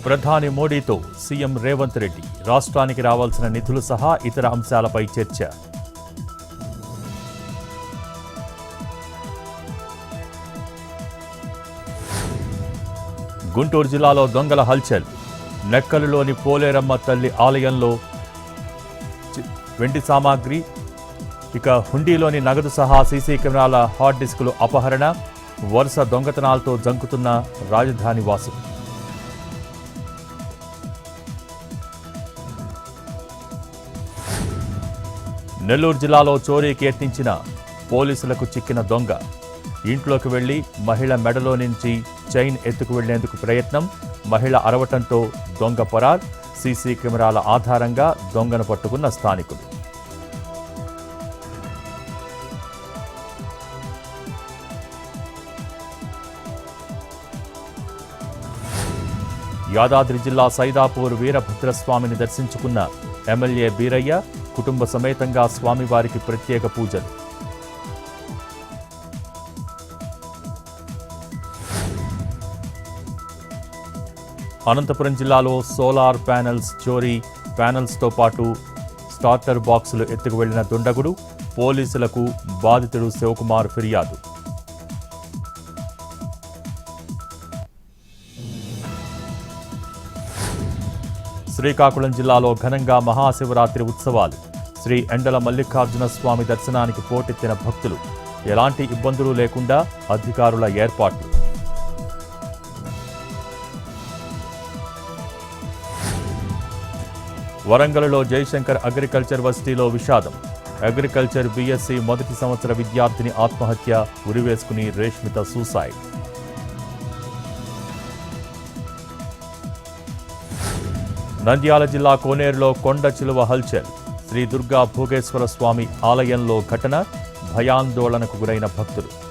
ప్రధాని మోడీతో సీఎం రేవంత్ రెడ్డి రాష్ట్రానికి రావాల్సిన నిధులు సహా ఇతర అంశాలపై చర్చ. గుంటూరు జిల్లాలో దొంగల హల్చల్. నెక్కలులోని పోలేరమ్మ తల్లి ఆలయంలో వెండి సామాగ్రి, ఇక హుండీలోని నగదు సహా సీసీ కెమెరాల హార్డ్ డిస్కులు అపహరణ. వరుస దొంగతనాలతో జంకుతున్న రాజధాని వాసులు. నెల్లూరు జిల్లాలో చోరీకి యత్నించిన పోలీసులకు చిక్కిన దొంగ. ఇంట్లోకి వెళ్లి మహిళ మెడలో నుంచి చైన్ ఎత్తుకు వెళ్లేందుకు ప్రయత్నం. మహిళ అరవటంతో దొంగ పరార్. సీసీ కెమెరాల ఆధారంగా దొంగను పట్టుకున్న స్థానికులు. యాదాద్రి జిల్లా సైదాపూర్ వీరభద్రస్వామిని దర్శించుకున్న ఎమ్మెల్యే బీరయ్య. కుటుంబ సమేతంగా స్వామివారికి ప్రత్యేక పూజలు. అనంతపురం జిల్లాలో సోలార్ ప్యానెల్స్ చోరీ. ప్యానెల్స్తో పాటు స్టార్టర్ బాక్సులు ఎత్తుకు వెళ్లిన దుండగుడు. పోలీసులకు బాధితుడు శివకుమార్ ఫిర్యాదు. శ్రీకాకుళం జిల్లాలో ఘనంగా మహాశివరాత్రి ఉత్సవాలు. శ్రీ ఎండల మల్లికార్జున స్వామి దర్శనానికి పోటెత్తిన భక్తులు. ఎలాంటి ఇబ్బందులు లేకుండా అధికారుల ఏర్పాట్లు. వరంగల్లో జయశంకర్ అగ్రికల్చర్ వర్సిటీలో విషాదం. అగ్రికల్చర్ బీఎస్సీ మొదటి సంవత్సర విద్యార్థిని ఆత్మహత్య. ఉరివేసుకుని రేష్మిత సూసైడ్. నంద్యాల జిల్లా కోనేరులో కొండ చిలువ హల్చల్. శ్రీ దుర్గా భోగేశ్వర స్వామి ఆలయంలో ఘటన. భయాందోళనకు గురైన భక్తులు.